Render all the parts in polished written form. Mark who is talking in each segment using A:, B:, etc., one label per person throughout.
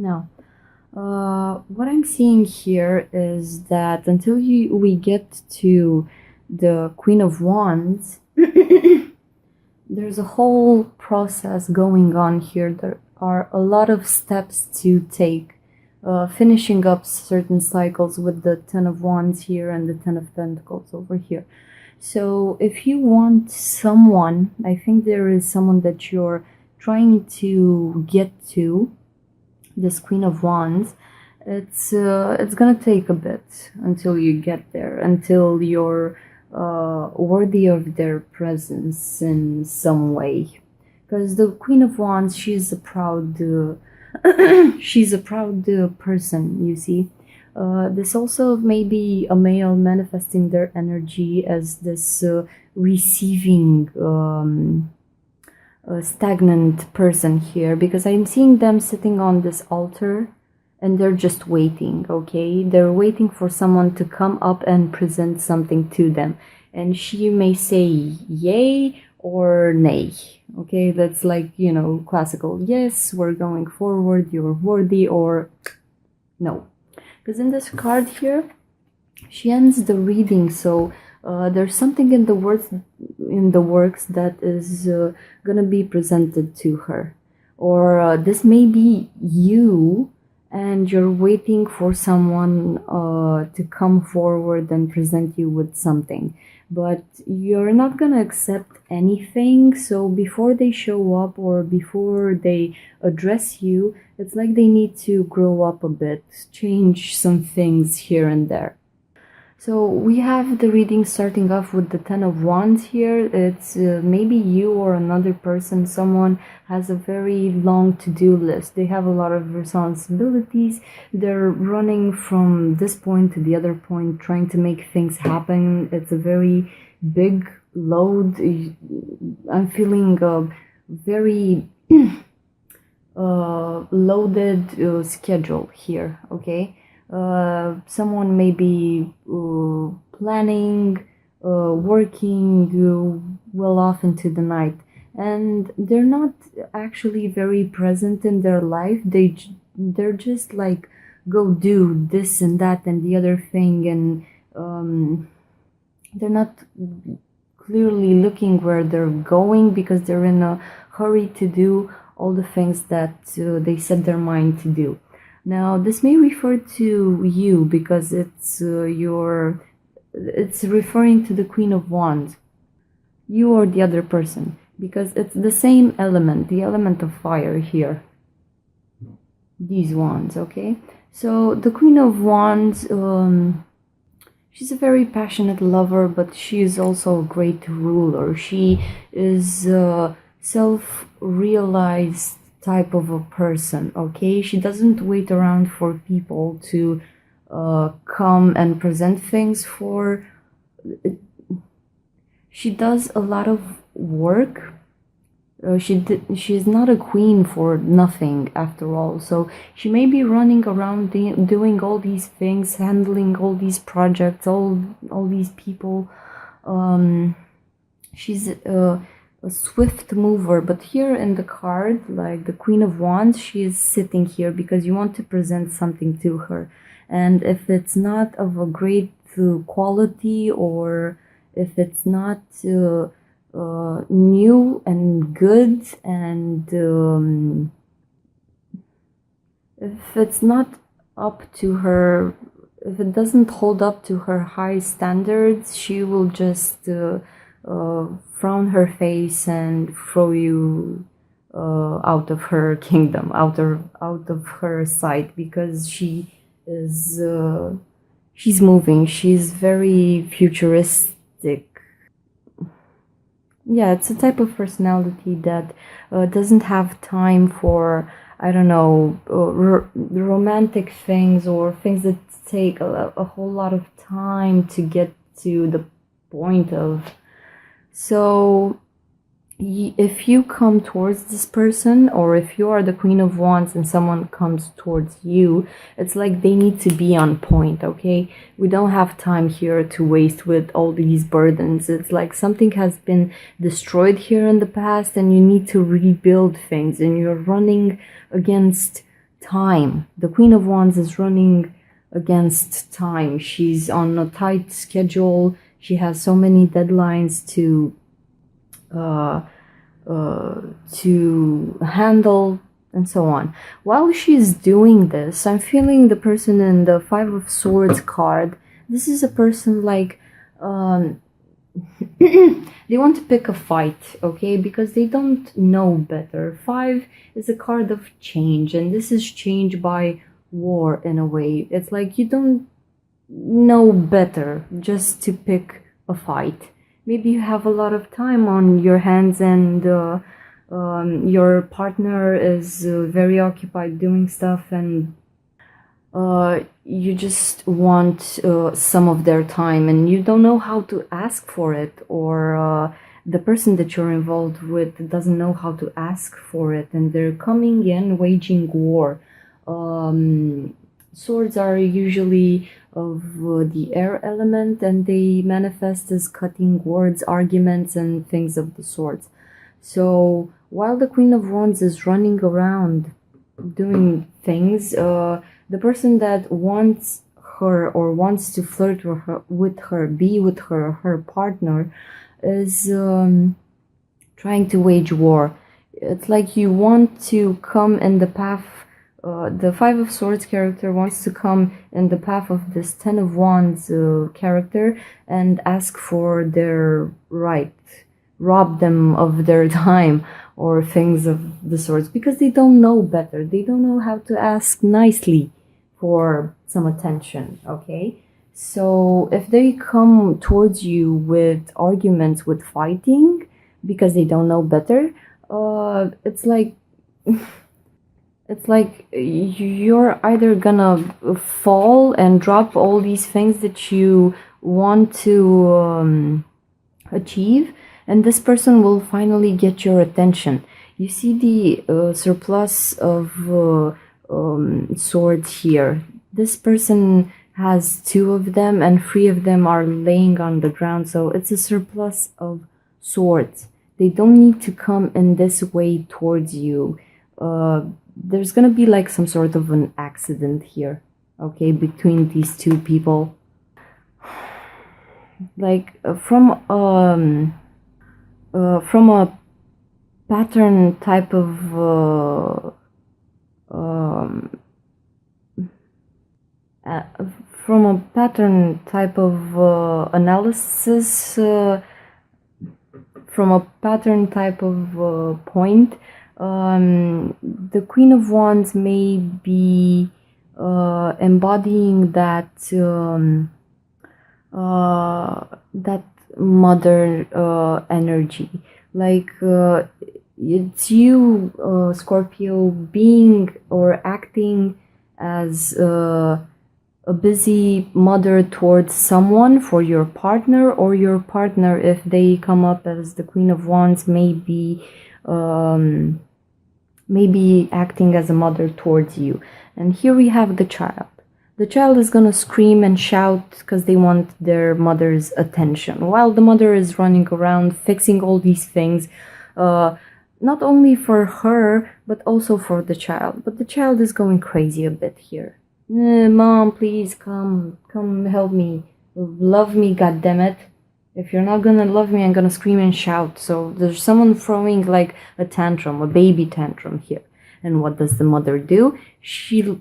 A: Now, what I'm seeing here is that until we get to the Queen of Wands, there's a whole process going on here. There are a lot of steps to take. Finishing up certain cycles with the Ten of Wands here and the Ten of Pentacles over here. So if you want someone, I think there is someone that you're trying to get to, this Queen of Wands. It's gonna take a bit until you get there, until you're worthy of their presence in some way. Because the Queen of Wands, she's a proud she's a proud person, you see. This also may be a male manifesting their energy as this receiving stagnant person here, because I'm seeing them sitting on this altar and they're just waiting, okay? They're waiting for someone to come up and present something to them. And she may say yay or nay, okay? That's like, you know, classical. Yes, we're going forward, you're worthy, or no. Because in this card here, she ends the reading, so there's something in the works that is gonna be presented to her. Or this may be you, and you're waiting for someone to come forward and present you with something, but you're not gonna accept anything. So before they show up or before they address you, it's like they need to grow up a bit, change some things here and there. So we have the reading starting off with the Ten of Wands here. It's maybe you or another person. Someone has a very long to-do list. They have a lot of responsibilities. They're running from this point to the other point, trying to make things happen. It's a very big load. I'm feeling a very loaded schedule here, okay? Someone may be planning, working well off into the night, and they're not actually very present in their life. They're just like, go do this and that and the other thing, and they're not clearly looking where they're going because they're in a hurry to do all the things that they set their mind to do. Now, this may refer to you because it's referring to the Queen of Wands, you or the other person, because it's the same element, the element of fire here, these wands, okay? So the Queen of Wands, she's a very passionate lover, but she is also a great ruler. She is self-realized type of a person, okay? She doesn't wait around for people to come and present things for. She does a lot of work. She's not a queen for nothing after all. So she may be running around doing all these things, handling all these projects, all these people. She's a swift mover, but here in the card, like the Queen of Wands, she is sitting here because you want to present something to her, and if it's not of a great quality, or if it's not new and good, and if it's not up to her, if it doesn't hold up to her high standards, she will just frown her face and throw you out of her kingdom, out of her sight, because she is she's moving. She's very futuristic. Yeah, it's a type of personality that doesn't have time for, I don't know, romantic things or things that take a whole lot of time to get to the point of. So if you come towards this person, or if you are the Queen of Wands and someone comes towards you, it's like they need to be on point, okay? We don't have time here to waste with all these burdens. It's like something has been destroyed here in the past and you need to rebuild things, and you're running against time. The Queen of Wands is running against time. She's on a tight schedule. She has so many deadlines to handle and so on. While she's doing this, I'm feeling the person in the Five of Swords card. This is a person like they want to pick a fight, okay, because they don't know better. Five is a card of change, and this is change by war in a way. It's like you don't know better just to pick a fight. Maybe you have a lot of time on your hands, and your partner is very occupied doing stuff, and you just want some of their time, and you don't know how to ask for it, or the person that you're involved with doesn't know how to ask for it, and they're coming in waging war. Swords are usually of the air element, and they manifest as cutting words, arguments, and things of the sorts. So while the Queen of Wands is running around doing things, the person that wants her or wants to flirt with her, be with her partner, is trying to wage war. It's like you want to come in the path. The Five of Swords character wants to come in the path of this Ten of Wands character and ask for their right, rob them of their time or things of the sorts, because they don't know better. They don't know how to ask nicely for some attention, okay? So if they come towards you with arguments, with fighting, because they don't know better, it's like it's like you're either gonna fall and drop all these things that you want to achieve, and this person will finally get your attention. You see the surplus of swords here. This person has two of them, and three of them are laying on the ground, so it's a surplus of swords. They don't need to come in this way towards you. There's gonna be like some sort of an accident here, okay, between these two people. Like from a pattern type of from a pattern type of analysis, from a pattern type of point, the Queen of Wands may be embodying that that mother energy. Like it's you, Scorpio, being or acting as a busy mother towards someone, for your partner, or your partner, if they come up as the Queen of Wands, maybe acting as a mother towards you. And here we have the child. The child is gonna scream and shout because they want their mother's attention, while the mother is running around fixing all these things, not only for her but also for the child. But the child is going crazy a bit here. Mom, please come help me, love me, goddammit. If you're not gonna love me, I'm gonna scream and shout. So there's someone throwing like a tantrum, a baby tantrum here. And what does the mother do? She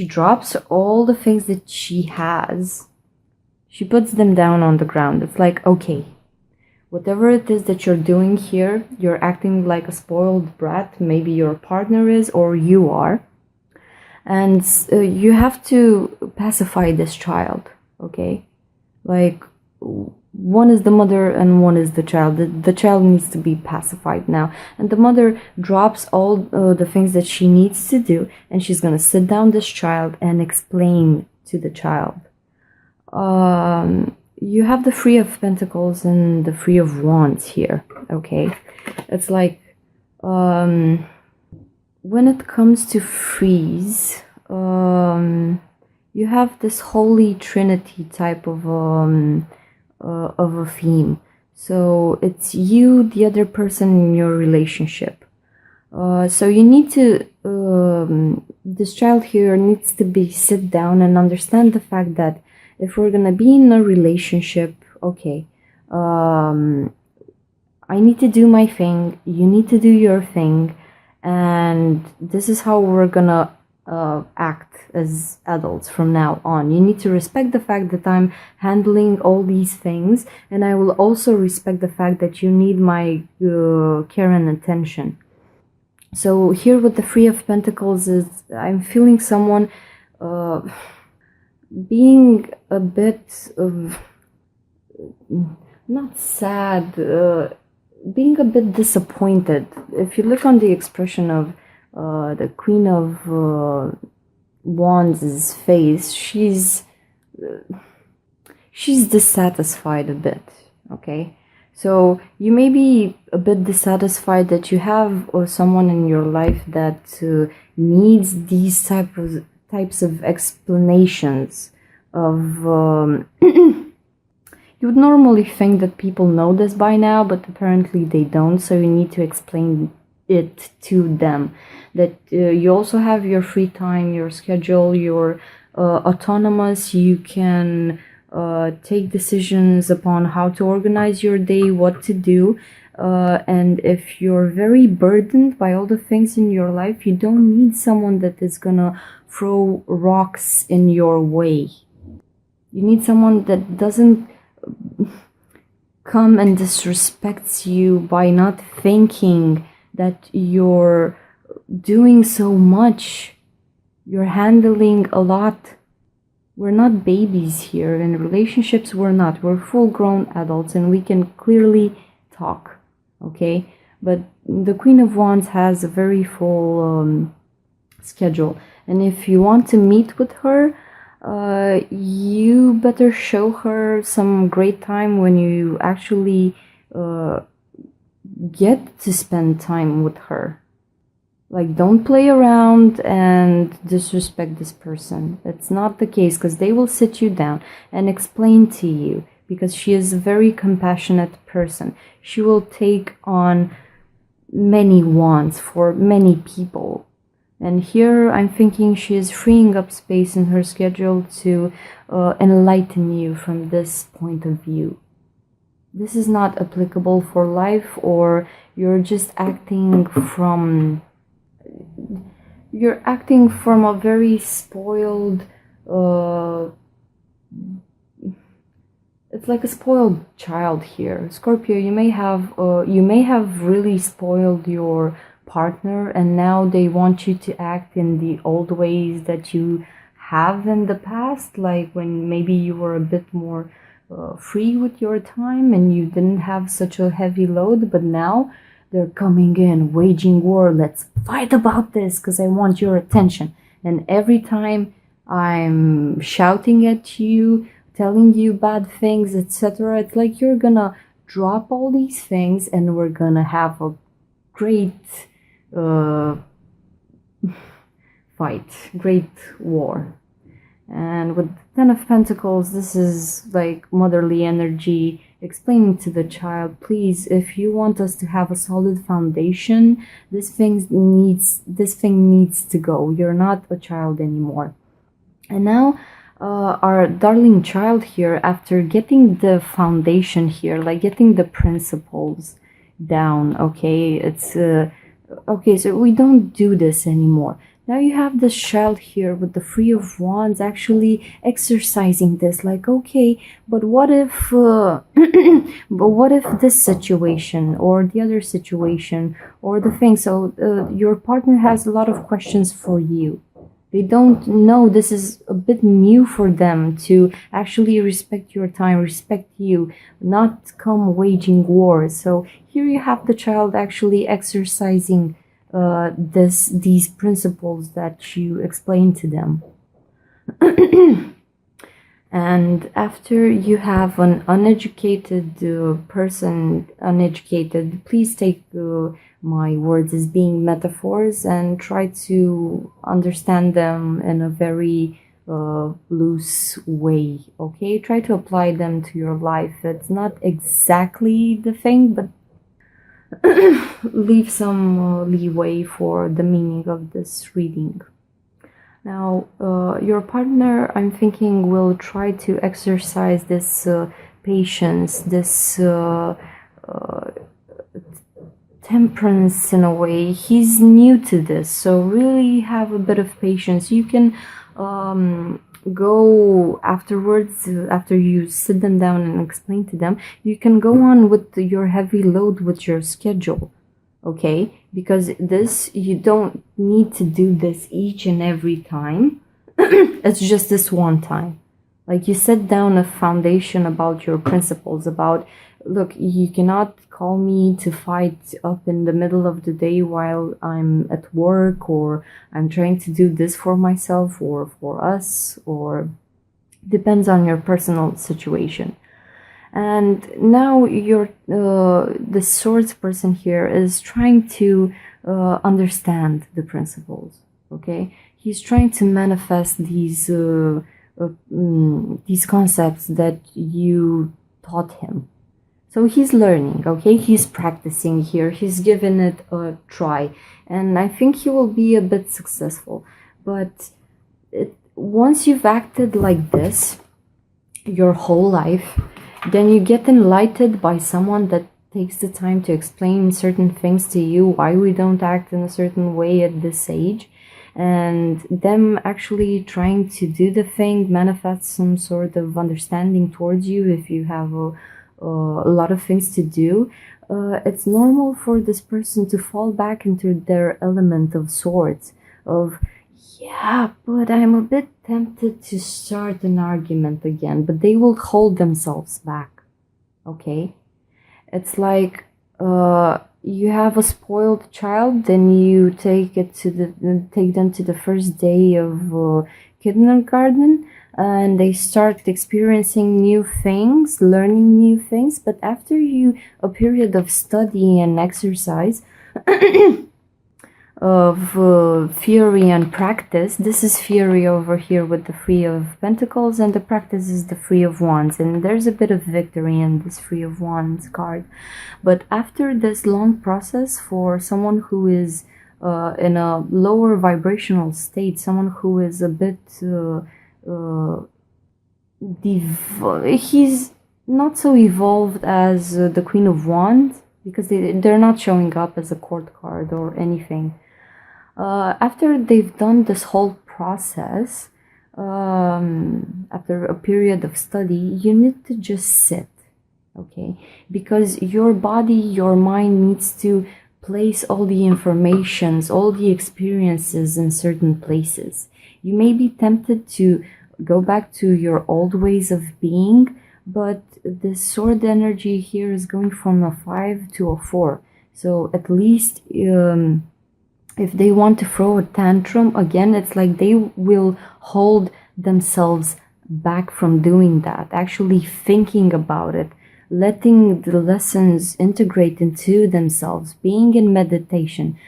A: drops all the things that she has. She puts them down on the ground. It's like, okay, whatever it is that you're doing here, you're acting like a spoiled brat. Maybe your partner is, or you are. And you have to pacify this child, okay? Like, one is the mother and one is the child. The child needs to be pacified now. And the mother drops all the things that she needs to do, and she's going to sit down this child and explain to the child. You have the Three of Pentacles and the Three of Wands here, okay? It's like, when it comes to threes, you have this Holy Trinity type of a theme. So it's you, the other person in your relationship. So you need to, this child here needs to be sit down and understand the fact that if we're gonna be in a relationship, okay, I need to do my thing, you need to do your thing, and this is how we're gonna act as adults from now on. You need to respect the fact that I'm handling all these things, and I will also respect the fact that you need my care and attention. So here with the Three of Pentacles is I'm feeling someone uh, being a bit of not sad, being a bit disappointed. If you look on the expression of the Queen of Wands' face, she's dissatisfied a bit. Okay, so you may be a bit dissatisfied that you have someone in your life that needs these types of explanations of you would normally think that people know this by now, but apparently they don't, so you need to explain it to them. That you also have your free time, your schedule, you're autonomous, you can take decisions upon how to organize your day, what to do. And if you're very burdened by all the things in your life, you don't need someone that is gonna throw rocks in your way. You need someone that doesn't come and disrespects you by not thinking that you're doing so much, you're handling a lot. We're not babies here. In relationships, we're full grown adults and we can clearly talk, okay? But the Queen of Wands has a very full schedule, and if you want to meet with her, you better show her some great time when you actually get to spend time with her. Like, don't play around and disrespect this person. That's not the case, because they will sit you down and explain to you, because she is a very compassionate person. She will take on many wants for many people. And here I'm thinking she is freeing up space in her schedule to enlighten you from this point of view. This is not applicable for life, or you're just acting from a very spoiled it's like a spoiled child here. Scorpio, you may have really spoiled your partner, and now they want you to act in the old ways that you have in the past, like when maybe you were a bit more free with your time and you didn't have such a heavy load, but now they're coming in, waging war. Let's fight about this because I want your attention. And every time I'm shouting at you, telling you bad things, etc., it's like you're gonna drop all these things and we're gonna have a great fight, great war. And with Ten of Pentacles, this is like motherly energy, explaining to the child, please, if you want us to have a solid foundation, this thing needs to go. You're not a child anymore. And now our darling child here, after getting the foundation here, like getting the principles down, okay, it's okay, so we don't do this anymore. Now you have this child here with the Three of Wands actually exercising this, like, okay, but what if but what if this situation or the other situation or the thing? So your partner has a lot of questions for you. They don't know, this is a bit new for them to actually respect your time, respect you, not come waging wars. So here you have the child actually exercising these principles that you explain to them. And after you have an uneducated person, please take my words as being metaphors and try to understand them in a very loose way, okay? Try to apply them to your life. It's not exactly the thing, but leave some leeway for the meaning of this reading. Now, your partner, I'm thinking, will try to exercise this patience, this temperance in a way. He's new to this, so really have a bit of patience. You can go afterwards, after you sit them down and explain to them, you can go on with your heavy load with your schedule, okay? Because this, you don't need to do this each and every time. It's just this one time. Like, you set down a foundation about your principles, about, look, you cannot call me to fight up in the middle of the day while I'm at work, or I'm trying to do this for myself or for us, or depends on your personal situation. And now the swords person here is trying to understand the principles, okay? He's trying to manifest these concepts that you taught him. So he's learning, okay? He's practicing here. He's given it a try. And I think he will be a bit successful. But once you've acted like this your whole life, then you get enlightened by someone that takes the time to explain certain things to you, why we don't act in a certain way at this age, and them actually trying to do the thing, manifest some sort of understanding towards you if you have a lot of things to do. It's normal for this person to fall back into their element of swords, of, yeah, but I'm a bit tempted to start an argument again, but they will hold themselves back, okay? It's like you have a spoiled child, then you take them to the first day of kindergarten, and they start experiencing new things, learning new things. But after a period of study and exercise, of theory and practice, this is theory over here with the Three of Pentacles, and the practice is the Three of Wands, and there's a bit of victory in this Three of Wands card. But after this long process, for someone who is in a lower vibrational state, someone who is a bit he's not so evolved as the Queen of Wands, because they're not showing up as a court card or anything. After they've done this whole process, after a period of study, you need to just sit, okay? Because your body, your mind needs to place all the informations, all the experiences in certain places. You may be tempted to go back to your old ways of being, but the sword energy here is going from a 5 to a 4. So at least if they want to throw a tantrum again, it's like they will hold themselves back from doing that, actually thinking about it, letting the lessons integrate into themselves, being in meditation.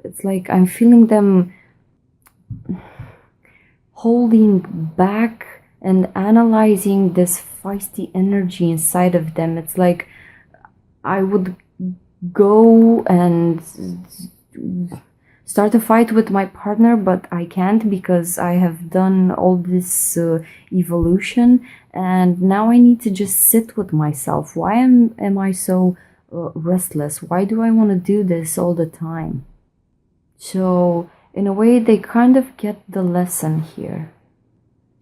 A: It's like I'm feeling them holding back and analyzing this feisty energy inside of them. It's like I would go and start a fight with my partner, but I can't because I have done all this evolution, and now I need to just sit with myself. Why am I so restless? Why do I want to do this all the time? So in a way, they kind of get the lesson here.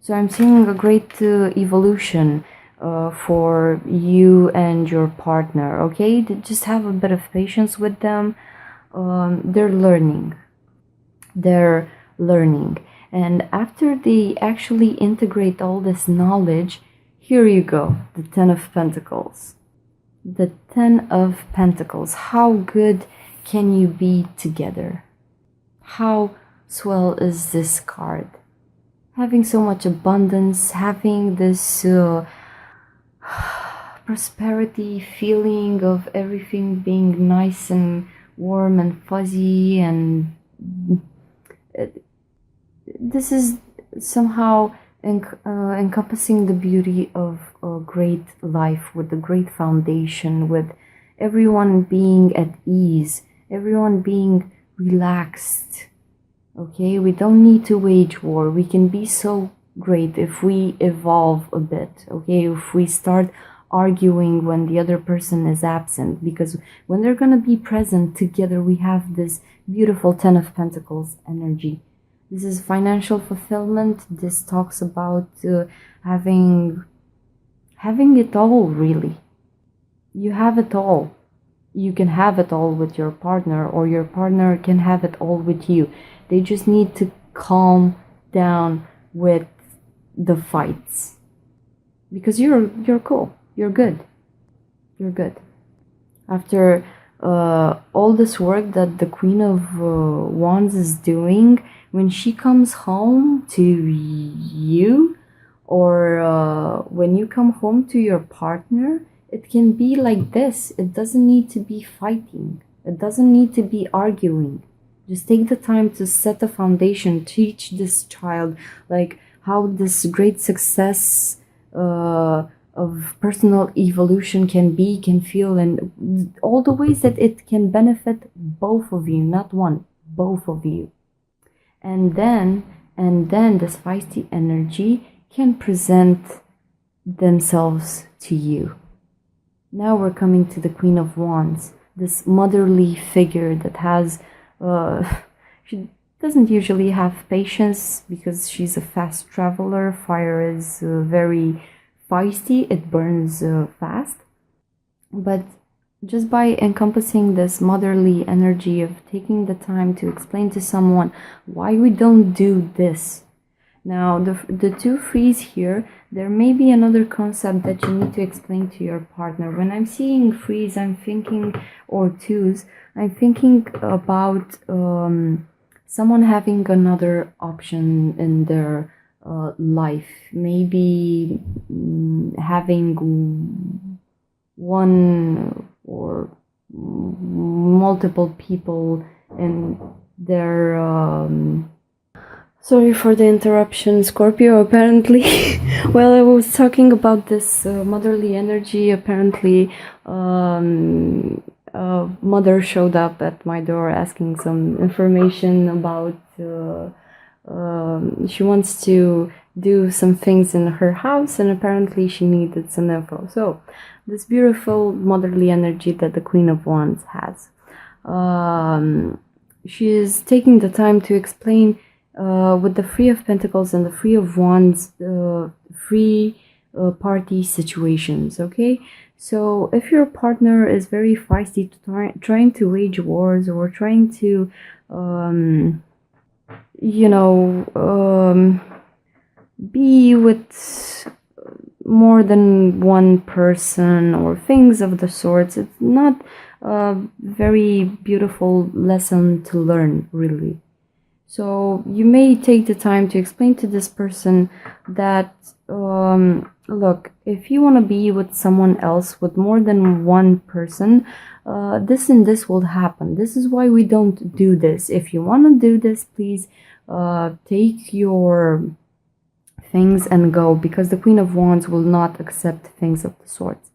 A: So I'm seeing a great evolution for you and your partner, okay? Just have a bit of patience with them. They're learning. And after they actually integrate all this knowledge, here you go, the Ten of Pentacles. The Ten of Pentacles. How good can you be together? How swell is this card? Having so much abundance, having this prosperity feeling of everything being nice and warm and fuzzy, and this is somehow encompassing the beauty of a great life with a great foundation, with everyone being at ease, everyone being relaxed. Okay, we don't need to wage war. We can be so great if we evolve a bit. Okay, if we start arguing when the other person is absent, because when they're gonna be present together, we have this beautiful Ten of Pentacles energy. This is financial fulfillment. This talks about having it all, really. You have it all. You can have it all with your partner, or your partner can have it all with you. They just need to calm down with the fights, because you're cool. You're good. You're good. After all this work that the Queen of Wands is doing, when she comes home to you, or when you come home to your partner, it can be like this. It doesn't need to be fighting. It doesn't need to be arguing. Just take the time to set a foundation, teach this child like how this great success of personal evolution can feel, and all the ways that it can benefit both of you, not one, both of you. And then this feisty energy can present themselves to you. Now we're coming to the Queen of Wands, this motherly figure that has she doesn't usually have patience because she's a fast traveler. Fire is very feisty, it burns fast. But just by encompassing this motherly energy of taking the time to explain to someone why we don't do this. Now, the two frees here, there may be another concept that you need to explain to your partner. When I'm seeing frees, I'm thinking, or twos, I'm thinking about someone having another option in their life. Maybe having one or multiple people in their sorry for the interruption, Scorpio. Apparently while I was talking about this motherly energy, apparently mother showed up at my door asking some information about she wants to do some things in her house, and apparently she needed some info. So this beautiful motherly energy that the Queen of Wands has, she is taking the time to explain with the Three of Pentacles and the Three of Wands, free party situations. Okay, so if your partner is very feisty, trying to wage wars, or trying to be with more than one person or things of the sorts, it's not a very beautiful lesson to learn, really. So you may take the time to explain to this person that look, if you want to be with someone else, with more than one person, this and this will happen. This is why we don't do this. If you want to do this, please take your things and go, because the Queen of Wands will not accept things of the sorts.